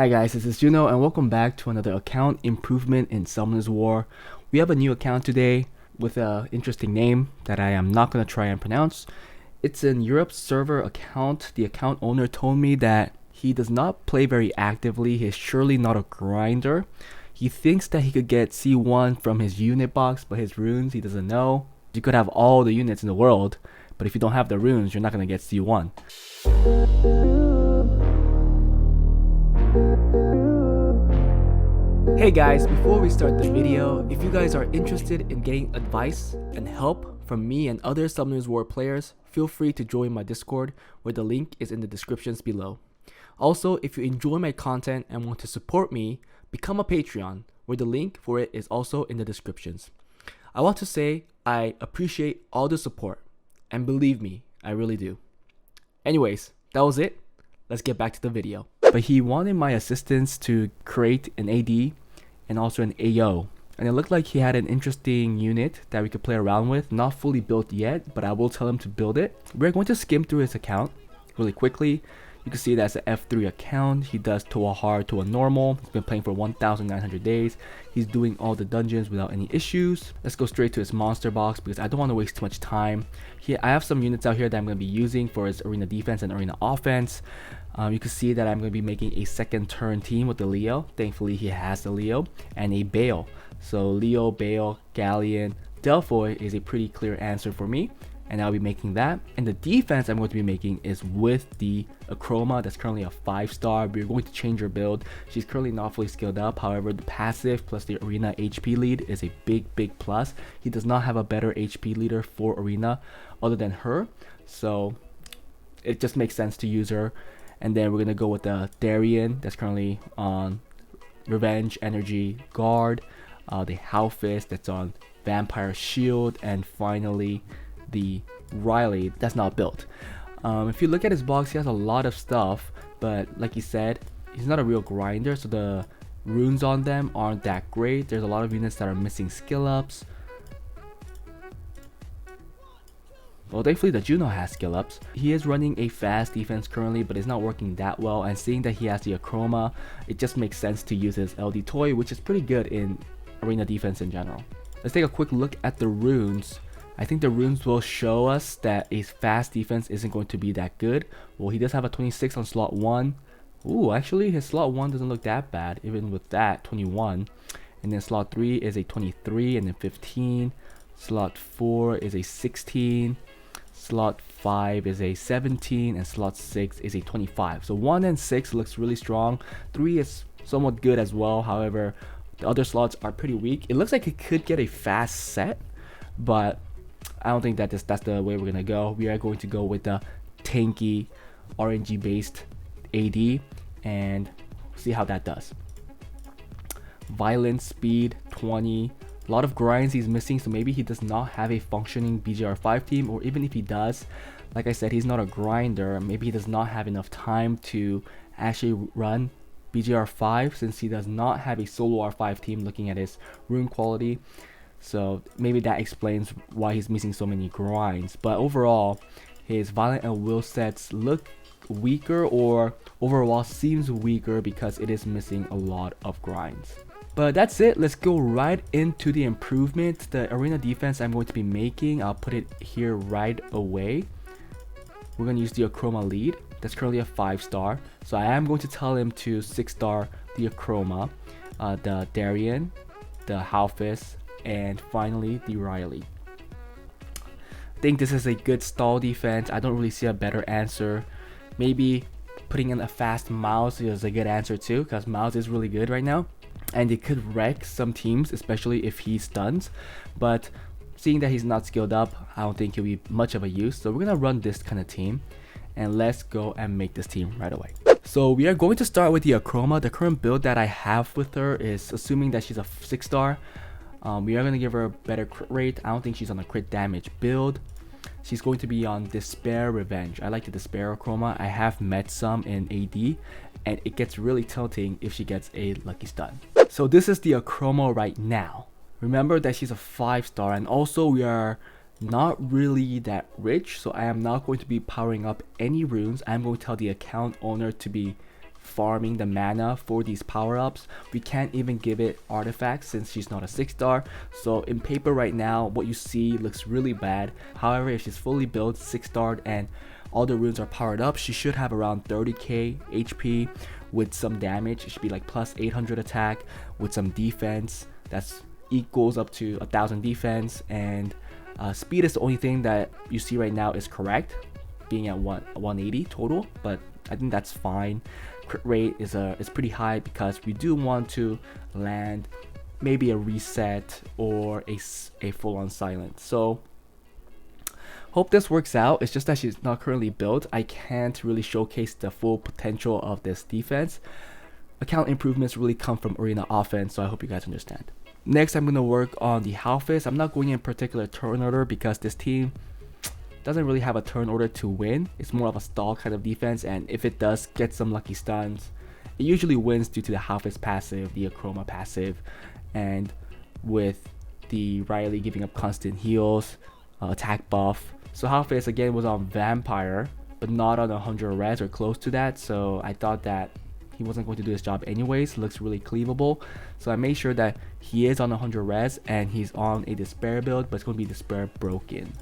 Hi guys, this is Juno and welcome back to another account improvement in Summoner's War. We have a new account today with an interesting name that I am not going to try and pronounce. It's an Europe server account. The account owner told me that he does not play very actively. He's surely not a grinder. He thinks that he could get C1 from his unit box, but his runes he doesn't know. You could have all the units in the world, but if you don't have the runes, you're not going to get C1. Hey guys, before we start the video, if you guys are interested in getting advice and help from me and other Summoners War players, feel free to join my Discord, where the link is in the descriptions below. Also, if you enjoy my content and want to support me, become a Patreon, where the link for it is also in the descriptions. I want to say I appreciate all the support, and believe me, I really do. Anyways, that was it. Let's get back to the video. But he wanted my assistance to create an AD and also an AO. And it looked like he had an interesting unit that we could play around with. Not fully built yet, but I will tell him to build it. We're going to skim through his account really quickly. You can see that's an F3 account. He does to a hard, to a normal. He's been playing for 1,900 days. He's doing all the dungeons without any issues. Let's go straight to his monster box because I don't want to waste too much time. I have some units out here that I'm going to be using for his arena defense and arena offense. You can see that I'm going to be making a second turn team with the Leo. Thankfully, he has the Leo and a Bale. So Leo, Bale, Galleon, Delphoid is a pretty clear answer for me. And I'll be making that. And the defense I'm going to be making is with the Akroma. That's currently a 5-star. We're going to change her build. She's currently not fully skilled up. However, the passive plus the arena HP lead is a big plus. He does not have a better HP leader for arena other than her. So it just makes sense to use her. And then we're going to go with the Darius that's currently on Revenge, Energy, Guard. The Halfist that's on Vampire Shield. And finally, the Riley that's not built. If you look at his box, he has a lot of stuff. But like he said, he's not a real grinder. So the runes on them aren't that great. There's a lot of units that are missing skill ups. Well, thankfully the Juno has skill ups. He is running a fast defense currently, but it's not working that well. And seeing that he has the Akroma, it just makes sense to use his LD toy, which is pretty good in arena defense in general. Let's take a quick look at the runes. I think the runes will show us that a fast defense isn't going to be that good. Well, he does have a 26 on slot 1. Ooh, actually his slot 1 doesn't look that bad, even with that 21. And then slot 3 is a 23 and then 15. Slot 4 is a 16. Slot 5 is a 17 and slot 6 is a 25. So 1 and 6 looks really strong. 3 is somewhat good as well. However, the other slots are pretty weak. It looks like it could get a fast set, but I don't think that that's the way we're gonna go. We are going to go with the tanky RNG based AD and see how that does. Violence, speed 20. A lot of grinds he's missing, so maybe he does not have a functioning BGR5 team, or even if he does, like I said, he's not a grinder. Maybe he does not have enough time to actually run BGR5 since he does not have a solo R5 team looking at his rune quality. So maybe that explains why he's missing so many grinds. But overall, his violent and will sets look weaker, or overall seems weaker because it is missing a lot of grinds. But that's it. Let's go right into the improvement. The arena defense I'm going to be making, I'll put it here right away. We're going to use the Akroma lead. That's currently a 5-star. So I am going to tell him to 6-star the Akroma, the Darius, the Halfist, and finally the Riley. I think this is a good stall defense. I don't really see a better answer. Maybe putting in a fast mouse is a good answer too, because mouse is really good right now. And it could wreck some teams, especially if he stuns. But seeing that he's not skilled up, I don't think he'll be much of a use. So we're going to run this kind of team. And let's go and make this team right away. So we are going to start with the Akroma. The current build that I have with her is assuming that she's a 6-star. We are going to give her a better crit rate. I don't think she's on a crit damage build. She's going to be on Despair Revenge. I like the Despair Akroma. I have met some in AD, and it gets really tilting if she gets a lucky stun. So this is the Akroma right now. Remember that she's a 5-star, and also we are not really that rich, so I am not going to be powering up any runes. I'm going to tell the account owner to be farming the mana for these power-ups. We can't even give it artifacts since she's not a 6-star. So in paper right now, what you see looks really bad. However, if she's fully built, 6-starred, and all the runes are powered up, she should have around 30k HP with some damage. It should be like plus 800 attack with some defense that's equals up to 1000 defense, and speed is the only thing that you see right now is correct, being at 180 total, but I think that's fine. Crit rate is pretty high because we do want to land maybe a reset or a full-on silent. So hope this works out. It's just that she's not currently built. I can't really showcase the full potential of this defense. Account improvements really come from arena offense, so I hope you guys understand. Next, I'm going to work on the Halfist. I'm not going in particular turn order because this team doesn't really have a turn order to win. It's more of a stall kind of defense, and if it does get some lucky stuns, it usually wins due to the Halfist passive, the Akroma passive, and with the Riley giving up constant heals, attack buff. So Halfist again was on Vampire, but not on 100 res or close to that, so I thought that he wasn't going to do his job anyways. Looks really cleavable, so I made sure that he is on 100 res and he's on a Despair build, but it's going to be Despair broken.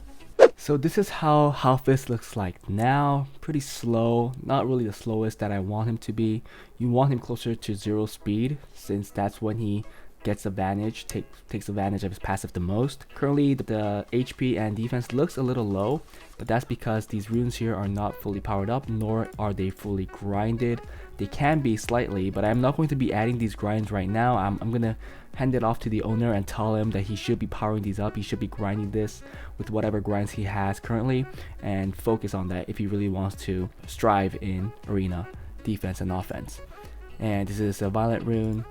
So this is how Halfist looks like now. Pretty slow, not really the slowest that I want him to be. You want him closer to 0 speed since that's when he gets advantage, takes advantage of his passive the most. Currently the HP and defense looks a little low, but that's because these runes here are not fully powered up, nor are they fully grinded. They can be slightly, but I'm not going to be adding these grinds right now. I'm going to hand it off to the owner and tell him that he should be powering these up. He should be grinding this with whatever grinds he has currently and focus on that if he really wants to strive in arena defense and offense. And this is a Violent rune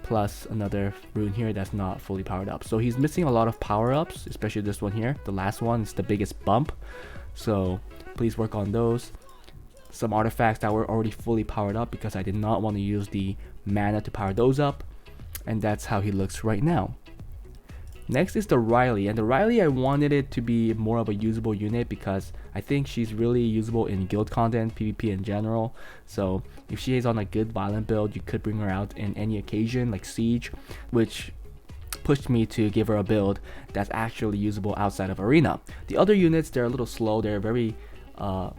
plus another rune here that's not fully powered up. So he's missing a lot of power-ups, especially this one here. The last one is the biggest bump. So please work on those. Some artifacts that were already fully powered up because I did not want to use the mana to power those up. And that's how he looks right now. Next is the Riley, and the Riley I wanted it to be more of a usable unit because I think she's really usable in guild content, PvP in general. So if she is on a good violent build, you could bring her out in any occasion like Siege, which pushed me to give her a build that's actually usable outside of arena. The other units, they're a little slow, they're very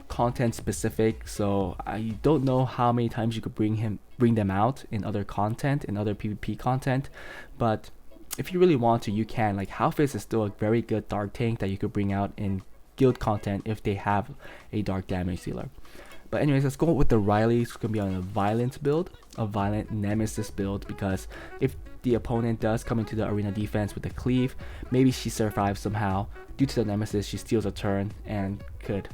content specific, so I don't know how many times you could bring them out in other content, in other PvP content, but if you really want to, you can. Like Halfist is still a very good dark tank that you could bring out in guild content if they have a dark damage dealer. But anyways, let's go with the Riley. It's gonna be on a violent build, a violent nemesis build, because if the opponent does come into the arena defense with a cleave, maybe she survives somehow. Due to the nemesis, she steals a turn and could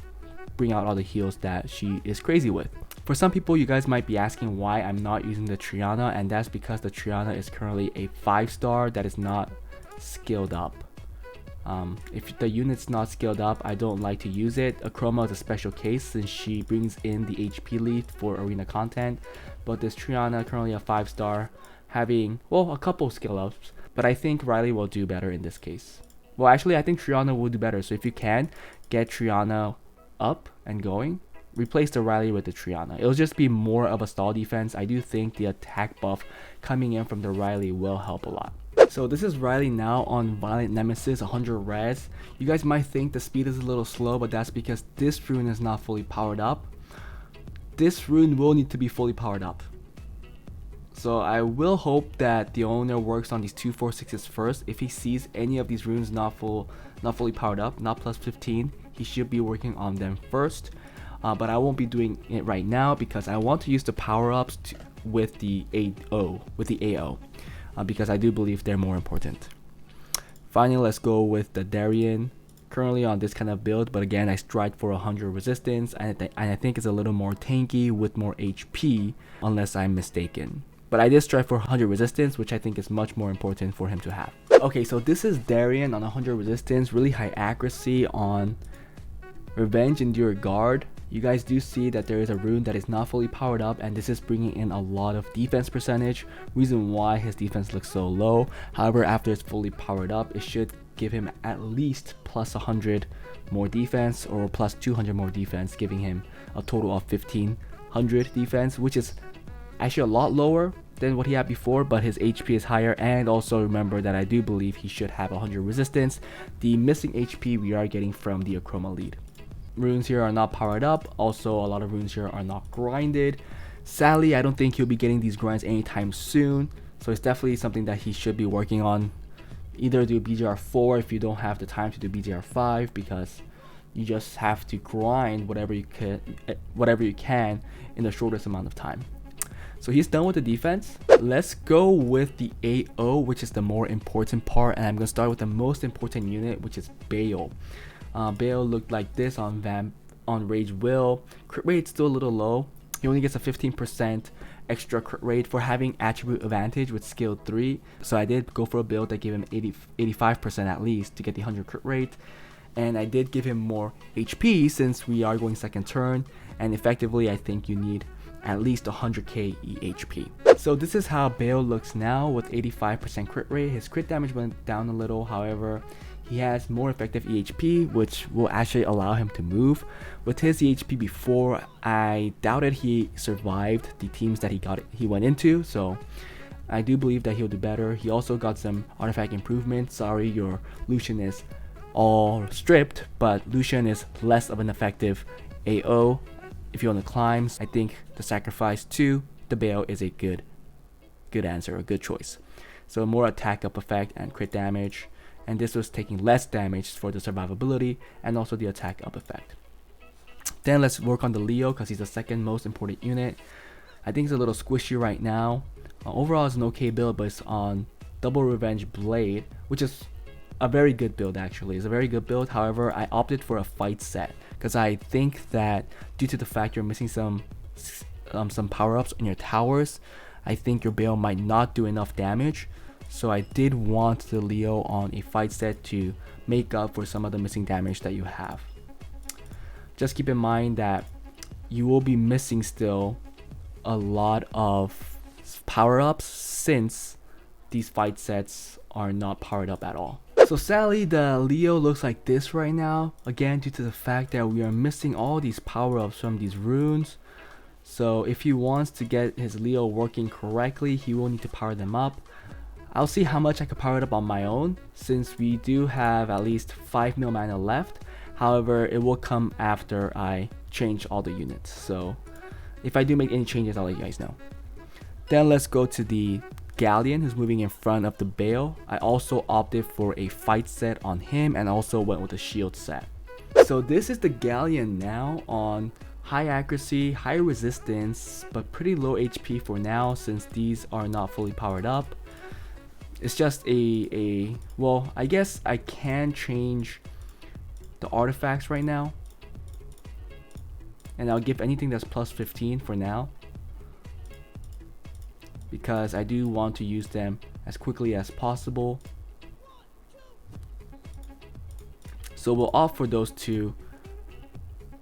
bring out all the heals that she is crazy with. For some people, you guys might be asking why I'm not using the Triana, and that's because the Triana is currently a 5-star that is not skilled up. If the unit's not skilled up, I don't like to use it. Akroma is a special case since she brings in the HP lead for arena content, but this Triana currently a 5-star, having, well, a couple skill ups, but I think Riley will do better in this case. Well, actually, I think Triana will do better, so if you can, get Triana up and going, replace the Riley with the Triana. It'll just be more of a stall defense. I do think the attack buff coming in from the Riley will help a lot. So this is Riley now on Violent Nemesis, 100 res. You guys might think the speed is a little slow, but that's because this rune is not fully powered up. This rune will need to be fully powered up. So I will hope that the owner works on these 246s first. If he sees any of these runes not fully powered up, not plus 15, he should be working on them first. But I won't be doing it right now because I want to use the power-ups with the AO, because I do believe they're more important. Finally, let's go with the Darius. Currently on this kind of build, but again, I strike for 100 resistance, and I think it's a little more tanky with more HP, unless I'm mistaken. But I did strike for 100 resistance, which I think is much more important for him to have. Okay, so this is Darius on 100 resistance, really high accuracy on Revenge, Endure, Guard. You guys do see that there is a rune that is not fully powered up, and this is bringing in a lot of defense percentage, reason why his defense looks so low. However, after it's fully powered up, it should give him at least plus 100 more defense or plus 200 more defense, giving him a total of 1500 defense, which is actually a lot lower than what he had before, but his HP is higher. And also remember that I do believe he should have 100 resistance. The missing HP we are getting from the Akroma lead. Runes here are not powered up. Also, a lot of runes here are not grinded. Sadly, I don't think he'll be getting these grinds anytime soon, so it's definitely something that he should be working on. Either do BGR4 if you don't have the time to do BGR5, because you just have to grind whatever you can in the shortest amount of time. So he's done with the defense. Let's go with the AO, which is the more important part, and I'm going to start with the most important unit, which is Bale. Bale looked like this on Rage Will. Crit rate's still a little low. He only gets a 15% extra crit rate for having attribute advantage with skill 3. So I did go for a build that gave him 85% at least to get the 100 crit rate. And I did give him more HP since we are going second turn. And effectively, I think you need at least 100k HP. So this is how Bale looks now with 85% crit rate. His crit damage went down a little, however, he has more effective EHP, which will actually allow him to move. With his EHP before, I doubted he survived the teams that he went into, so I do believe that he'll do better. He also got some artifact improvements. Sorry, your Lucian is all stripped, but Lucian is less of an effective AO. If you want to climb, I think the sacrifice to the Bale is a good answer, a good choice. So more attack up effect and crit damage. And this was taking less damage for the survivability and also the attack up effect. Then let's work on the Leo because he's the second most important unit. I think it's a little squishy right now. Overall it's an okay build, but it's on Double Revenge Blade, which is a very good build actually. It's a very good build. However, I opted for a fight set because I think that due to the fact you're missing some power-ups in your towers, I think your Bale might not do enough damage. So I did want the Leo on a fight set to make up for some of the missing damage that you have. Just keep in mind that you will be missing still a lot of power-ups since these fight sets are not powered up at all. So sadly, the Leo looks like this right now, again due to the fact that we are missing all these power-ups from these runes. So if he wants to get his Leo working correctly, he will need to power them up. I'll see how much I can power it up on my own, since we do have at least 5 mil mana left. However, it will come after I change all the units. So if I do make any changes, I'll let you guys know. Then let's go to the Galleon, who's moving in front of the Bale. I also opted for a fight set on him and also went with a shield set. So this is the Galleon now on high accuracy, high resistance, but pretty low HP for now since these are not fully powered up. It's just well, I guess I can change the artifacts right now, and I'll give anything that's plus 15 for now because I do want to use them as quickly as possible. So we'll opt for those two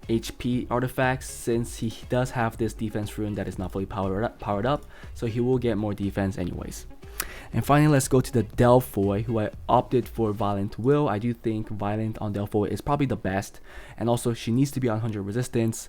HP artifacts since he does have this defense rune that is not fully powered up, so he will get more defense anyways. And finally, let's go to the Delphoid, who I opted for Violent Will. I do think Violent on Delphoid is probably the best, and also she needs to be on 100 resistance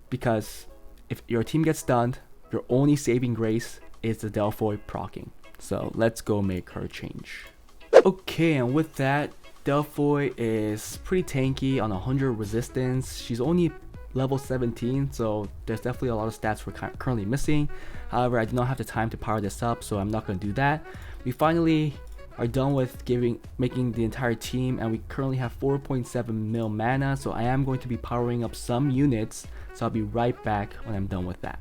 because if your team gets stunned, your only saving grace is the Delphoid proccing. So let's go make her change. Okay, and with that, Delphoid is pretty tanky on 100 resistance. She's only level 17, so there's definitely a lot of stats we're currently missing. However, I do not have the time to power this up, so I'm not going to do that. We finally are done with making the entire team, and we currently have 4.7 mil mana, so I am going to be powering up some units, so I'll be right back when I'm done with that.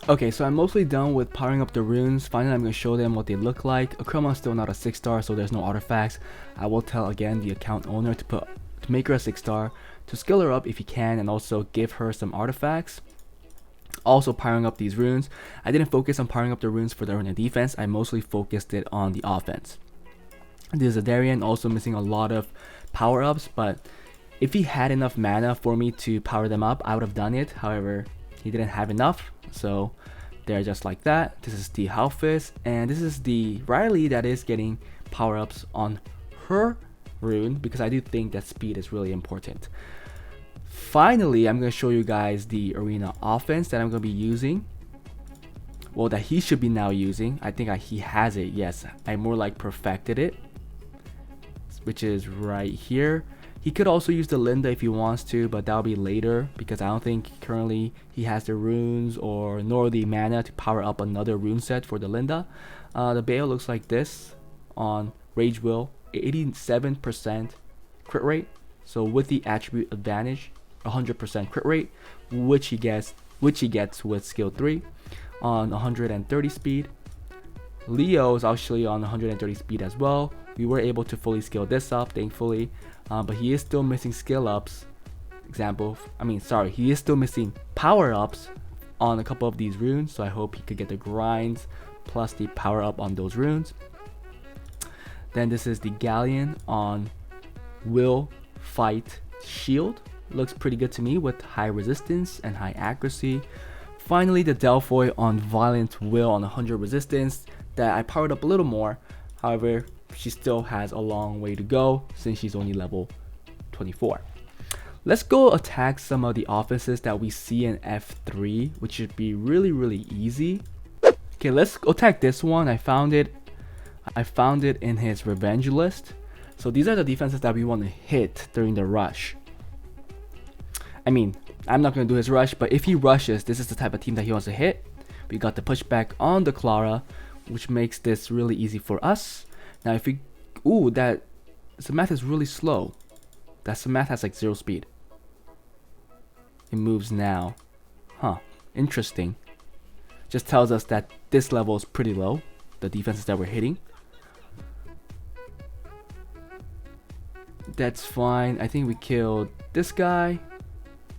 Okay, so I'm mostly done with powering up the runes. Finally, I'm going to show them what they look like. Akroma is still not a 6-star, so there's no artifacts. I will tell again the account owner to make her a 6-star, to skill her up if he can, and also give her some artifacts. Also powering up these runes. I didn't focus on powering up the runes for their defense. I mostly focused it on the offense. There's a Darius also missing a lot of power-ups, but if he had enough mana for me to power them up, I would have done it. However, he didn't have enough, so they're just like that. This is the Halfist, and this is the Riley that is getting power-ups on her rune because I do think that speed is really important. Finally, I'm going to show you guys the arena offense that I'm going to be using. well, that he should be now using. I think he has it. Yes, I more like perfected it, which is right here. He could also use the Linda if he wants to, but that'll be later because I don't think currently he has the runes or nor the mana to power up another rune set for the Linda. The Bale looks like this on Rage Will, 87% crit rate. So with the attribute advantage, 100% crit rate, which he gets with skill 3 on 130 speed. Leo is actually on 130 speed as well. We were able to fully scale this up, thankfully, but he is still missing skill ups. He is still missing power ups on a couple of these runes. So I hope he could get the grinds plus the power up on those runes. Then this is the Galleon on Will Fight Shield. Looks pretty good to me with high resistance and high accuracy. Finally, the Delphoid on Violent Will on 100 resistance that I powered up a little more. However, she still has a long way to go since she's only level 24. Let's go attack some of the offices that we see in F3, which should be really easy. Okay, let's attack this one. I found it in his revenge list. So these are the defenses that we want to hit during the rush. I mean, I'm not going to do his rush, but if he rushes, this is the type of team that he wants to hit. We got the pushback on the Clara, which makes this really easy for us. Now if we, that Samath is really slow. That Samath has like 0 speed. It moves now. Huh, interesting. Just tells us that this level is pretty low, the defenses that we're hitting. That's fine. I think we killed this guy.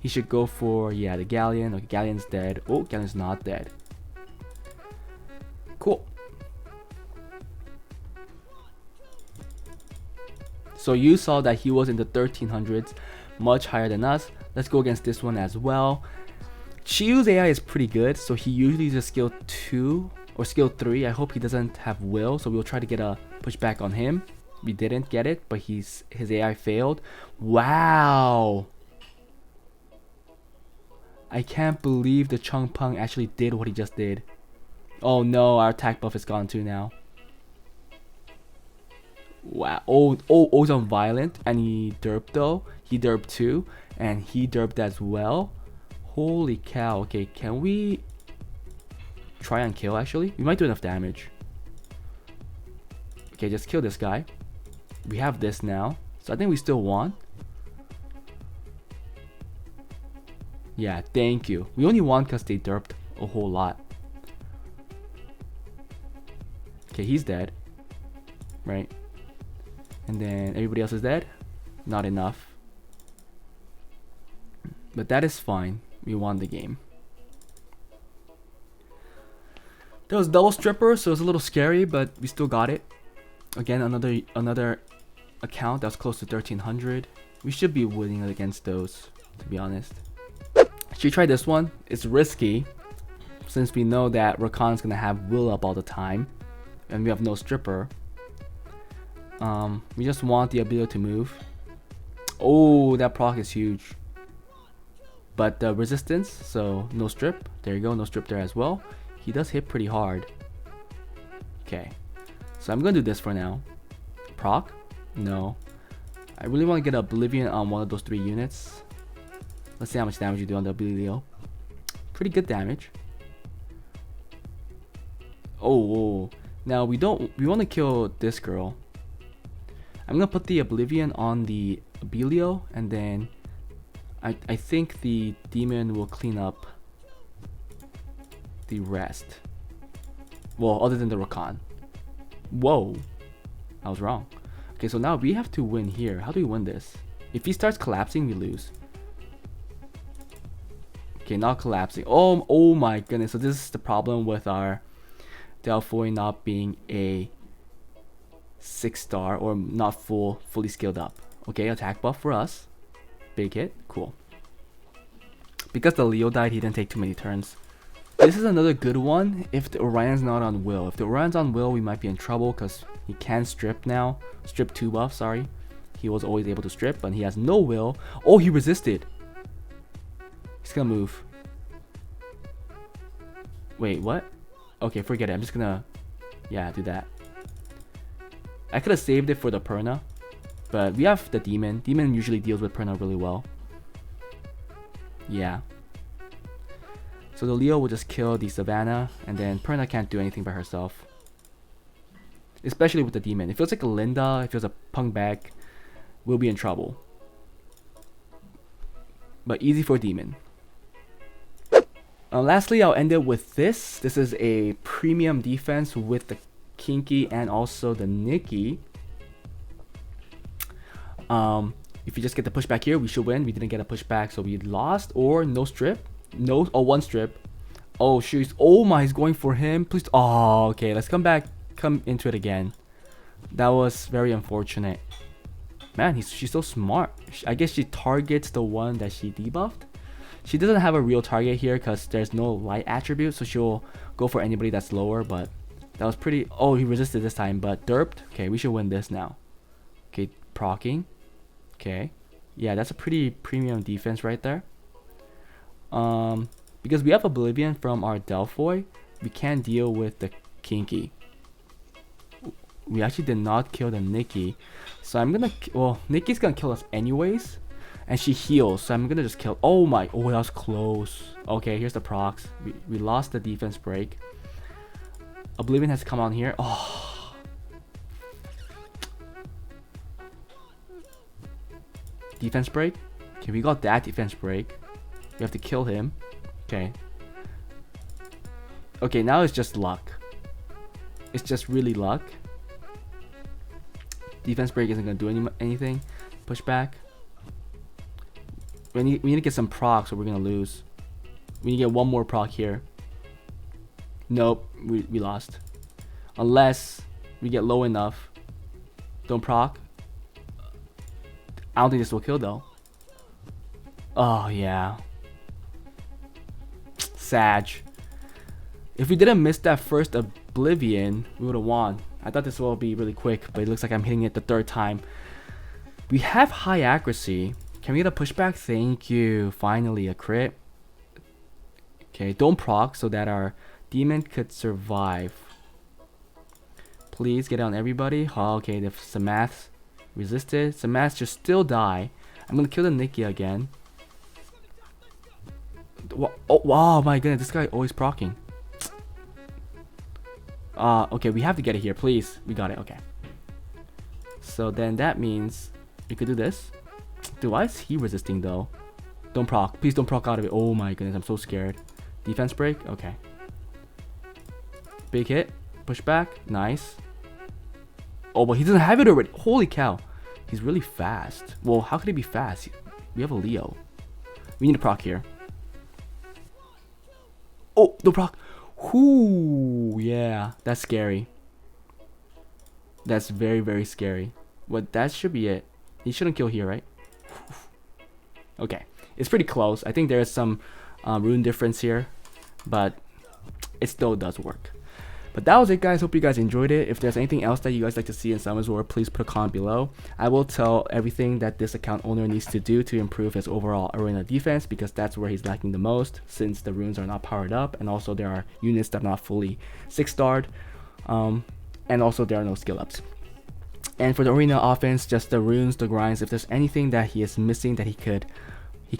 He should go for, yeah, the Galleon. Okay, Galleon's dead. Oh, Galleon's not dead. Cool. So you saw that he was in the 1300s, much higher than us. Let's go against this one as well. Chiyu's AI is pretty good, so he usually uses skill 2 or skill 3. I hope he doesn't have will, so we'll try to get a pushback on him. We didn't get it, but his AI failed. Wow. I can't believe the Chung Peng actually did what he just did. Oh no, our attack buff is gone too now. Wow. O's on violent, and he derped though. He derped too, and he derped as well. Holy cow. Okay, can we try and kill actually? We might do enough damage. Okay, just kill this guy. We have this now, so I think we still won. Yeah, thank you. We only won because they derped a whole lot. Okay, he's dead. Right? And then everybody else is dead? Not enough. But that is fine. We won the game. There was double stripper, so it was a little scary, but we still got it. Again, another account that was close to 1300. We should be winning against those, to be honest. Should we try this one? It's risky, since we know that Rakan's gonna have will up all the time, and we have no stripper. We just want the ability to move. Oh, that proc is huge. But the resistance, so no strip. There you go, no strip there as well. He does hit pretty hard. Okay, so I'm gonna do this for now. Proc? No. I really want to get Oblivion on one of those 3 units. Let's see how much damage you do on the Oblivion. Pretty good damage. Oh, now we want to kill this girl. I'm gonna put the Oblivion on the Abelio, and then I think the demon will clean up the rest. Well, other than the Rakan. Whoa, I was wrong. Okay, so now we have to win here. How do we win this? If he starts collapsing, we lose. Okay, not collapsing. Oh my goodness. So this is the problem with our Delphoid not being a 6-star or not fully skilled up. Okay, attack buff for us. Big hit. Cool. Because the Leo died, he didn't take too many turns. This is another good one if the Orion's not on will. If the Orion's on will, we might be in trouble because he can strip now. Strip 2 buff, sorry. He was always able to strip, but he has no will. Oh, he resisted. He's gonna move. Wait, what? Okay, forget it. I'm just gonna, yeah, do that. I could have saved it for the Perna, but we have the Demon. Demon usually deals with Perna really well. Yeah. So the Leo will just kill the Savannah, and then Perna can't do anything by herself. Especially with the Demon. If it was like a Linda, if it was a Punk Bag, we'll be in trouble. But easy for Demon. Lastly, I'll end it with this. This is a premium defense with the Kinky and also the Nikki. If you just get the pushback here, we should win. We didn't get a pushback, so we lost. Or no strip. No, oh, one strip. Oh, shoot. Oh my, he's going for him. Please. Oh, okay. Let's come back. Come into it again. That was very unfortunate. Man, she's so smart. I guess she targets the one that she debuffed. She doesn't have a real target here because there's no light attribute, so she'll go for anybody that's lower, but that was pretty... Oh, he resisted this time, but derped. Okay, we should win this now. Okay, proccing. Okay. Yeah, that's a pretty premium defense right there. Because we have Oblivion from our Delphoy, we can deal with the Kinky. We actually did not kill the Nikki, so I'm gonna... Well, Nikki's gonna kill us anyways. And she heals, so I'm gonna just kill... Oh my... Oh, that was close. Okay, here's the procs. We lost the defense break. Oblivion has come on here. Oh. Defense break. Okay, we got that defense break. We have to kill him. Okay. Okay, now it's just luck. It's just really luck. Defense break isn't gonna do anything. Pushback. We need to get some procs or we're gonna lose. We need to get one more proc here. Nope, we lost. Unless we get low enough. Don't proc. I don't think this will kill though. Oh yeah. Sag. If we didn't miss that first Oblivion, we would have won. I thought this will be really quick, but it looks like I'm hitting it the third time. We have high accuracy. Can we get a pushback? Thank you. Finally, a crit. Okay, don't proc so that our demon could survive. Please get on everybody. Oh, okay, the Samath resisted. Samath should still die. I'm gonna kill the Nikki again. Oh, wow, my goodness, this guy always procking. Okay, we have to get it here, please. We got it, okay. So then that means we could do this. Dude, why is he resisting though? Don't proc. Please don't proc out of it. Oh my goodness, I'm so scared. Defense break? Okay. Big hit. Pushback. Nice. Oh, but he doesn't have it already. Holy cow. He's really fast. Well, how could he be fast? We have a Leo. We need a proc here. Oh, no proc. Whoo, yeah. That's scary. That's very, very scary. But that should be it. He shouldn't kill here, right? Okay. It's pretty close. I think there is some rune difference here. But it still does work. But that was it, guys. Hope you guys enjoyed it. If there's anything else that you guys like to see in Summoners War, please put a comment below. I will tell everything that this account owner needs to do to improve his overall arena defense, because that's where he's lacking the most, since the runes are not powered up, and also there are units that are not fully 6-starred, and also there are no skill ups. And for the arena offense, just the runes, the grinds. If there's anything that he is missing that he could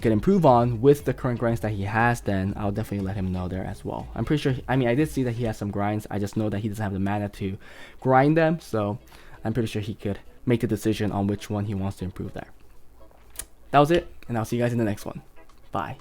improve on with the current grinds that he has, then I'll definitely let him know there as well. I'm pretty sure, I mean, I did see that he has some grinds. I just know that he doesn't have the mana to grind them, so I'm pretty sure he could make the decision on which one he wants to improve there. That was it, and I'll see you guys in the next one. Bye.